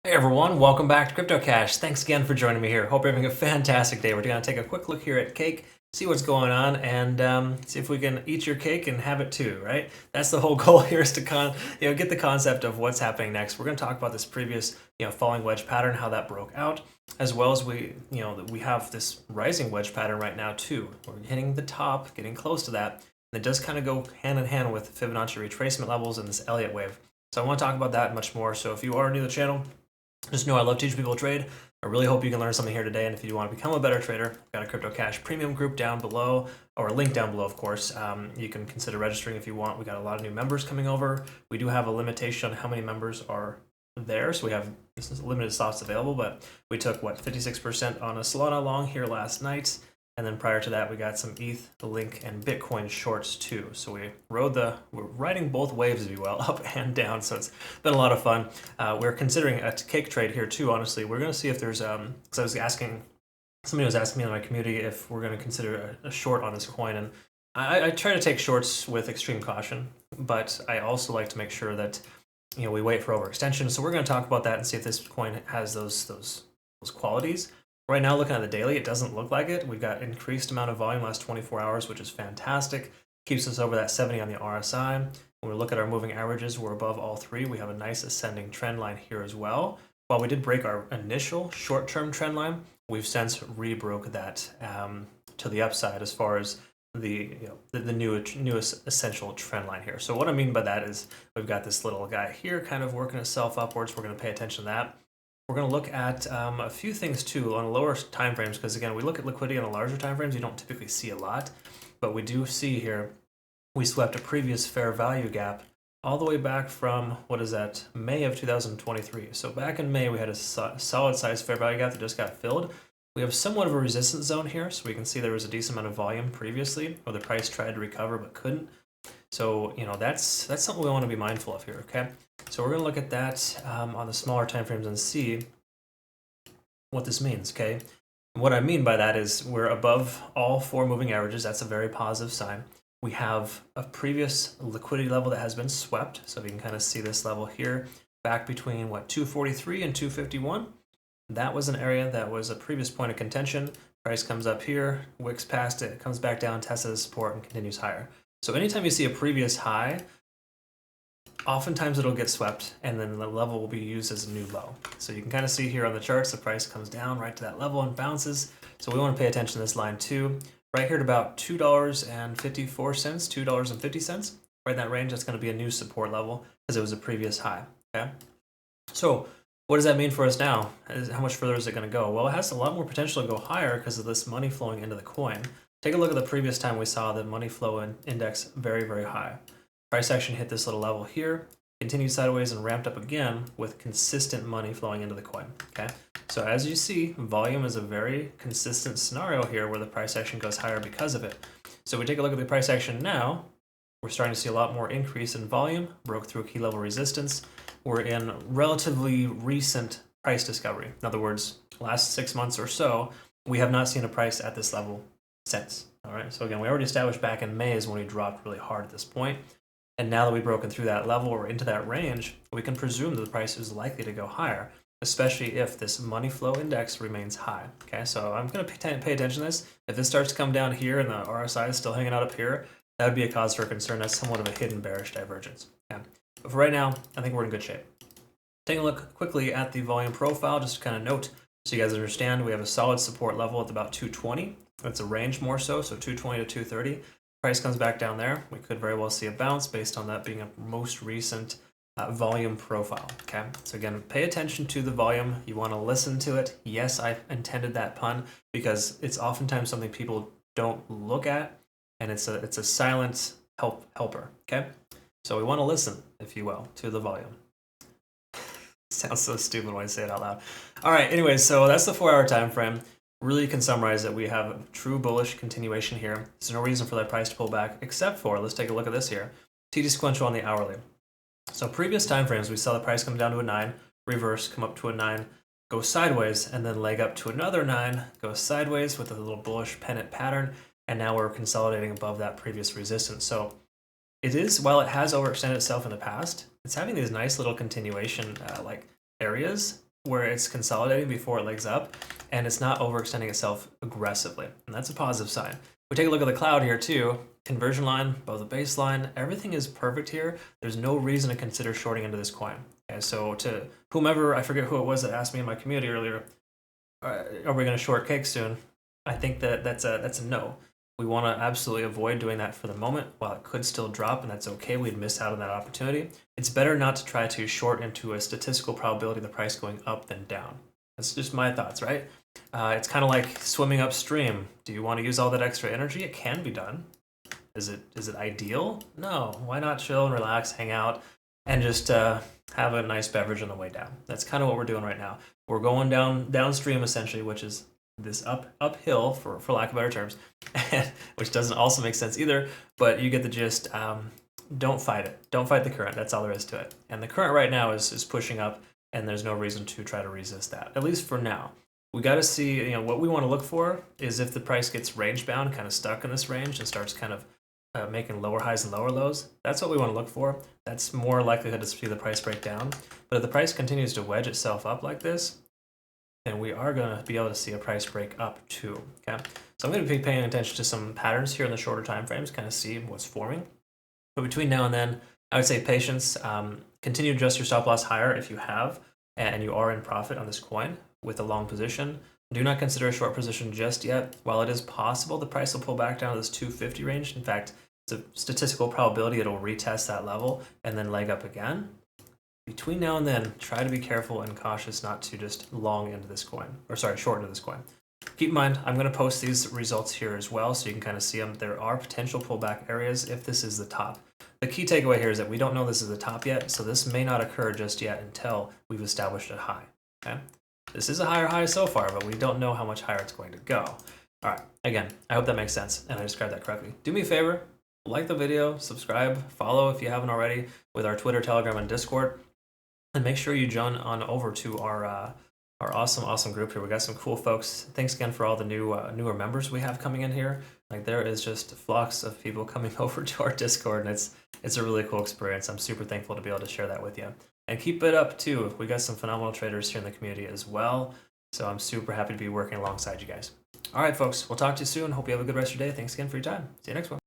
Hey everyone, welcome back to Crypto Cash. Thanks again for joining me here. Hope you're having a fantastic day. We're going to take a quick look here at cake, see what's going on, and see if we can eat your cake and have it too, right? That's the whole goal here, is to get the concept of what's happening next. We're going to talk about this previous falling wedge pattern, how that broke out, as well as we have this rising wedge pattern right now too. We're hitting the top, getting close to that, and it does kind of go hand in hand with Fibonacci retracement levels and this Elliott wave. So I want to talk about that and much more. So if you are new to the channel, just know I love teaching people to trade. I really hope you can learn something here today. And if you want to become a better trader, I've got a Crypto Cash premium group down below, or a link down below, of course. You can consider registering if you want. We got a lot of new members coming over. We do have a limitation on how many members are there. So we have limited slots available, but we took, 56% on a Solana long here last night. And then prior to that, we got some ETH, the Link, and Bitcoin shorts too. So we're riding both waves, if you will, up and down. So it's been a lot of fun. We're considering a cake trade here too, honestly. We're going to see if there's, because somebody was asking me in my community if we're going to consider a short on this coin. And I try to take shorts with extreme caution, but I also like to make sure that, we wait for overextension. So we're going to talk about that and see if this coin has those qualities. Right now, looking at the daily, it doesn't look like it. We've got increased amount of volume last 24 hours, which is fantastic. Keeps us over that 70 on the RSI. When we look at our moving averages, we're above all three. We have a nice ascending trend line here as well. While we did break our initial short-term trend line, we've since rebroke that to the upside as far as the newest essential trend line here. So what I mean by that is we've got this little guy here kind of working itself upwards. We're going to pay attention to that. We're going to look at a few things too on lower time frames, because again, we look at liquidity on the larger time frames. You don't typically see a lot, but we do see here we swept a previous fair value gap all the way back from, May of 2023. So back in May, we had a solid size fair value gap that just got filled. We have somewhat of a resistance zone here, so we can see there was a decent amount of volume previously where the price tried to recover but couldn't. So, that's something we want to be mindful of here, okay? So we're going to look at that on the smaller time frames and see what this means, okay? And what I mean by that is we're above all four moving averages. That's a very positive sign. We have a previous liquidity level that has been swept. So we can kind of see this level here back between, 243 and 251. That was an area that was a previous point of contention. Price comes up here, wicks past it, comes back down, tests the support, and continues higher. So anytime you see a previous high, oftentimes it'll get swept, and then the level will be used as a new low. So you can kind of see here on the charts, the price comes down right to that level and bounces. So we want to pay attention to this line too. Right here at about $2.54, $2.50, right in that range, that's going to be a new support level because it was a previous high, okay? So what does that mean for us now? How much further is it going to go? Well, it has a lot more potential to go higher because of this money flowing into the coin. Take a look at the previous time we saw the money flow index very, very high. Price action hit this little level here, continued sideways and ramped up again with consistent money flowing into the coin, okay? So as you see, volume is a very consistent scenario here where the price action goes higher because of it. So we take a look at the price action now, we're starting to see a lot more increase in volume, broke through a key level resistance. We're in relatively recent price discovery. In other words, last 6 months or so, we have not seen a price at this level since. All right, so again, we already established back in May is when we dropped really hard at this point. And now that we've broken through that level or into that range, we can presume that the price is likely to go higher, especially if this money flow index remains high. Okay, so I'm going to pay attention to this. If this starts to come down here and the RSI is still hanging out up here, that would be a cause for concern. That's somewhat of a hidden bearish divergence. Okay. But for right now, I think we're in good shape. Taking a look quickly at the volume profile, just to kind of note, so you guys understand, we have a solid support level at about 220. That's a range more so 220 to 230. Price comes back down there. We could very well see a bounce based on that being a most recent volume profile, okay? So again, pay attention to the volume. You want to listen to it. Yes, I intended that pun because it's oftentimes something people don't look at, and it's a silent helper, okay? So we want to listen, if you will, to the volume. Sounds so stupid when I say it out loud. All right, anyways, so that's the 4-hour time frame. Really can summarize that we have a true bullish continuation here. There's no reason for that price to pull back, except for, let's take a look at this here, TD sequential on the hourly. So previous time frames, we saw the price come down to a 9, reverse, come up to a 9, go sideways, and then leg up to another 9, go sideways with a little bullish pennant pattern, and now we're consolidating above that previous resistance. So it is, while it has overextended itself in the past, it's having these nice little continuation like areas where it's consolidating before it legs up, and it's not overextending itself aggressively. And that's a positive sign. We take a look at the cloud here too. Conversion line, both the baseline, everything is perfect here. There's no reason to consider shorting into this coin. Okay, so to whomever, I forget who it was that asked me in my community earlier, are we going to short cake soon? I think that's a no. We want to absolutely avoid doing that for the moment. While it could still drop, and that's okay, we'd miss out on that opportunity. It's better not to try to short into a statistical probability of the price going up than down. That's just my thoughts, right? It's kind of like swimming upstream. Do you want to use all that extra energy? It can be done. Is it ideal? No. Why not chill and relax, hang out, and just have a nice beverage on the way down? That's kind of what we're doing right now. We're going downstream essentially, which is this uphill for lack of better terms, which doesn't also make sense either. But you get the gist. Don't fight it. Don't fight the current. That's all there is to it. And the current right now is pushing up, and there's no reason to try to resist that, at least for now. We got to see, what we want to look for is if the price gets range bound, kind of stuck in this range, and starts kind of making lower highs and lower lows. That's what we want to look for. That's more likelihood to see the price break down. But if the price continues to wedge itself up like this, then we are going to be able to see a price break up too. Okay, so I'm going to be paying attention to some patterns here in the shorter time frames, kind of see what's forming. But between now and then, I would say patience. Continue to adjust your stop loss higher if you have, and you are in profit on this coin with a long position. Do not consider a short position just yet. While it is possible the price will pull back down to this 250 range, in fact, it's a statistical probability it'll retest that level and then leg up again. Between now and then, try to be careful and cautious not to just long into this coin, short into this coin. Keep in mind, I'm going to post these results here as well so you can kind of see them. There are potential pullback areas if this is the top. The key takeaway here is that we don't know this is the top yet, so this may not occur just yet until we've established a high. Okay? This is a higher high so far, but we don't know how much higher it's going to go. All right, again, I hope that makes sense and I described that correctly. Do me a favor, like the video, subscribe, follow if you haven't already with our Twitter, Telegram, and Discord, and make sure you join on over to our awesome group here. We got some cool folks. Thanks again for all the newer members we have coming in here. Like, there is just flocks of people coming over to our Discord, and it's a really cool experience. I'm super thankful to be able to share that with you. And keep it up too. We got some phenomenal traders here in the community as well. So I'm super happy to be working alongside you guys. All right, folks, we'll talk to you soon. Hope you have a good rest of your day. Thanks again for your time. See you next one.